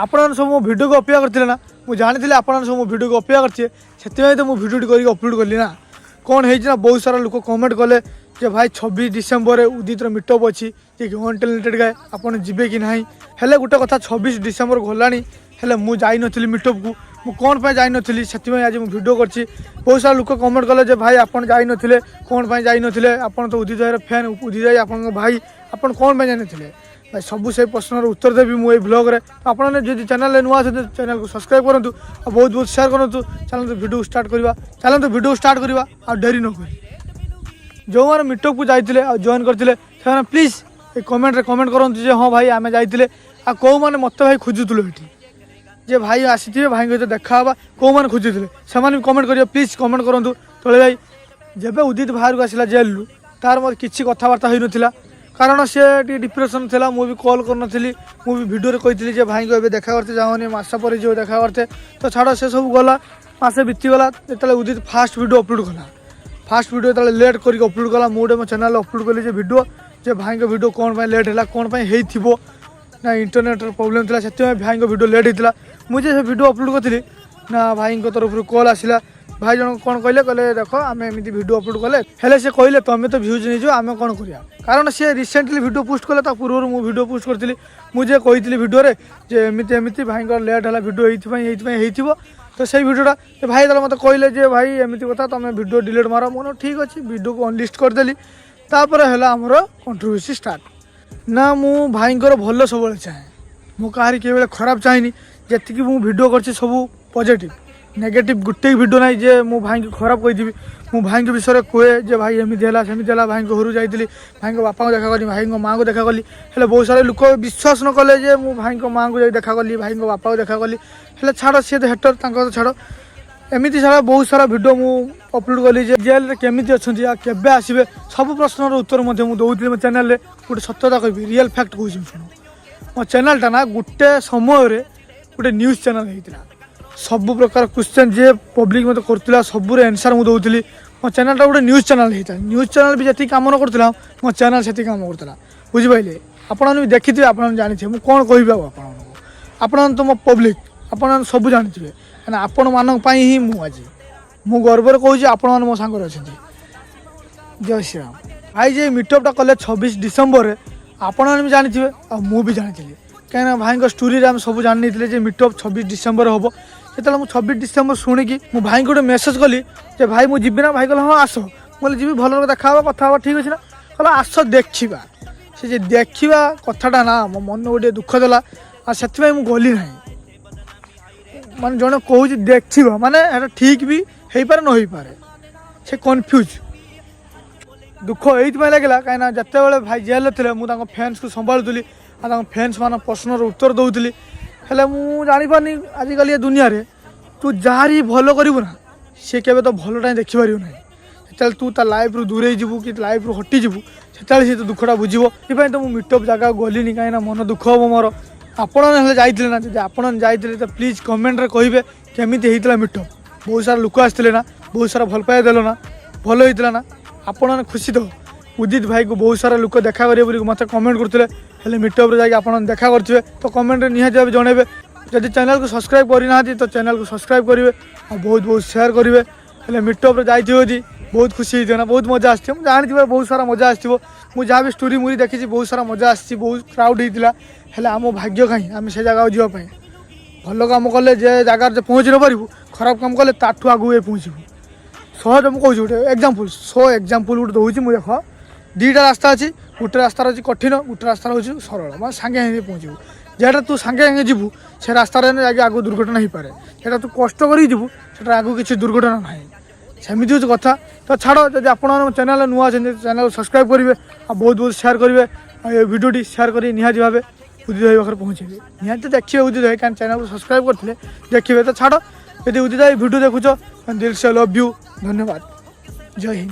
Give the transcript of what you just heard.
आपण सब मो वीडियो को अपेक्षा करते ना मुझे जानी आपण सब मो वीडियो को अपेक्षा करते तो मुझे वीडियो कर अपलोड कली ना कौन है बहुत सारा लोक कमेंट कले जे भाई 26 डिसेम्बर उदित मीटअप अच्छी ये अनटैलेंटेड गाए आपड़ जी कि ना हेले गोटे कथा 26 डिसेम्बर गलानी हेले मुझे जाई नथली मीटअप को मु कौन पाई जाई नथली से आज मुझे वीडियो करछि बहुत सारा लोक कमेंट कले जे भाई आपन जाई नथिले कौन पाई जाई नथिले आपन तो उदित भाई फैन उदित भाई आपन भाई आपन कौन पाई जाई नथिले भाई सब से प्रश्नर उत्तर देवी मुझे ब्लॉग रे आपने जो चैनल नुआ चैनल को सब्सक्राइब करूँ और बहुत बहुत शेयर करूँ चलते वीडियो स्टार्ट करवा चलते वीडियो स्टार्ट करवा आ डेरी न कर जो मैंने मीटअप को जाते जॉइन करते प्लीज कमेंट रे कमेंट करूँ हाँ भाई आम जाइए आ कौ मैंने मत भाई खोजुलु ये जे भाई आसी भाई सहित देखा कौ मैंने खोजुले से कमेंट करेंगे प्लीज कमेंट करूँ तले भाई जब उदित बाहर को आसला जेल तार मत किसी कथबार्ता हो नाला कारण सी डिप्रेशन था मुझे कॉल करनी मुझे वीडियो कही भाई को देखा करते जाओनी मसा पर जो देखा करते तो छाड़ से सब गला मसे बीतीगला जो उदित फास्ट वीडियो अपलोड कला फास्ट वीडियो जो लेट करके अपलोड कला मुझे मो चैनल अपलोड कली वीडियो जे भाई को वीडियो कौन पाई लेट है कौन पाई हो ना इंटरनेट प्रॉब्लम था से भाई को वीडियो लेट होता मुझे से वीडियो अपलोड करी ना भाई तरफ कॉल आसला भाई जन कौन कहले कहले देख आम एमती वीडियो अपलोड कले हेले से कहले तुम तो भ्यूज नहीं जाओ आम कौन करिया कारण सी रिसेंटली वीडियो पोस्ट कले पूर्व मुझे वीडियो पोस्ट करी मुझे कही वीडियो जे एमती एमती भाई लेट है वीडियो ये तो से वीडियोटा भाई ताला मत कहले भाई एमती कथा तुम वीडियो डिलीट मार मन ठीक अच्छे वीडियो को अनलिस्ट करदेली तापर है आमर कंट्रोवर्सी स्टार्ट ना मु भाई भल सब चाहे मु कहार के खराब चाहिए जी मुझे वीडियो कर सब पॉजिटिव नेगेटिव गोटे वीडियो ना जे मो भाई को खराब कही मो भाई के विषय कहे जे भाई एमती है सेमती है भाई घर जाइली भाई बापा को देखा कली भाई माँ को देखा कली हेल्ले बहुत सारे लोक विश्वास न कले जे मो भाई माँ को देखा कली भाई बापा को देखा कली हेल्ले छाड़ सी हेटर तो छाड़ एमती सारा बहुत सारा वीडियो मु अपलोड कली जेल केमी अच्छा केवे आसवे सब प्रश्नर उत्तर मुझे दूसरी मो चैनल गोटे सत्यता कह रियल फैक्ट कह शुण मो चैनलटा ना गोटे समय गोटे न्यूज चैनल होता सब प्रकार क्वेश्चन जे पब्लिक मत करता सब आंसर मुझे दूसरी मो चैनलटा गोटे न्यूज चैनल होता न्यूज चैनल भी जी कम न करता मो चैनल से कम करता बुझिपारे आपने भी देखिए आप जानी मुझे कौन कह आपण तो मो पब्लिक आप सब जानी कहीं आपण मानी ही मुझे मु गर्व कहूँ आपण मो सांगे अच्छा जय श्री राम भाई जे मीटअपटा कले 26 डिसेम्बर आपण भी जानी मु भी जानी कहीं भाई स्टोरी आम सब जानी मीटअप 26 डिसेम्बर हम जो मुझे 26 डिसेम्बर शुणिकी मो भाई गोटे मेसेज कली जे भाई मुझे जीवी ना भाई कहला हाँ आस मुझे जी भल देखा कथा ठीक अच्छे ना कहला आस देखा से देखा कथाटा ना मो मन गोटे दुख देला से गली ना मान जड़े कह देखा माने ठीक भी हो पारे न हो पारे से कन्फ्यूज दुख ये लगे कहीं जिते बड़े भाई जेल थे मुझे फैंस को संभालुली आ फैंस मान प्रश्नर उत्तर दूसरी हेल्ले मुझे जापारनी आजिकल ये दुनिया रे तू जार भल करू ना सी के तो भलटा देखिपार ना जो तू ता लाइफ रू दूरे जीवु कि लाइफ रू हटिजु से तो दुखटा बुझे ये तो मुझे मीटअप जगह गलिनी कहीं मन दुख हम मोर आपने जाइए ना जो आपन जाइए तो प्लीज कमेंट रे कहे केमी होता मीटअप बहुत सारा लोक आसते ना बहुत सारा भल पाए देल ना भल होता ना आपने खुशी तो उदित भाई को बहुत सारा लोक देखा करेंगे मत कमेंट करते हेल्ले मीटअप जाके देखा करेंगे तो कमेंट निहाती जनइबे जब चैनल को सब्सक्राइब करना तो चैनल को सब्सक्राइब करेंगे और बहुत बहुत शेयर करेंगे हेल्ले मीटअप जाइए बहुत खुशी होती ना बहुत मजा आस जानी बहुत सारा मजा आसो मुझे जहाँ भी स्टोरी मुझे देखी बहुत सारा मजा आसी बहुत क्राउड होता है आम भाग्य कहीं आम से जगह जावाई भल कम कले जगार पहुँच न पारू खराब कम कले ताठू आगे पहुँचू सहज मुझे कौच गोटे एग्जाम्पल एग्जाम्पल गोटे दूसरी मुझे देख दुईटा रास्ता अच्छी गोटे रास्तार अच्छी कठिन गोटे रास्तार हूँ सरल मैं सांगे सांगे पहुँचू जेटा तू सांगे सांगे जीवु से रास्तार जाके आगे दुर्घटना हो पाए जेटा तू कष्ट कर आगे किसी दुर्घटना ना सेमती हूँ कथा तो छाड़ जब आप चैनल नुआ चैनल को सब्सक्राइब करेंगे और बहुत बहुत शेयर करेंगे ये वीडियो शेयर कर निहाती भाव उदित भाई पाखे पहुँचे निहाती देखिए उदित भाई कहीं चैनल को सब्सक्राइब करते देखिए तो छाड़ यदि उदित भाई वीडियो देखुच दिल से लव यू धन्यवाद जय हिंद।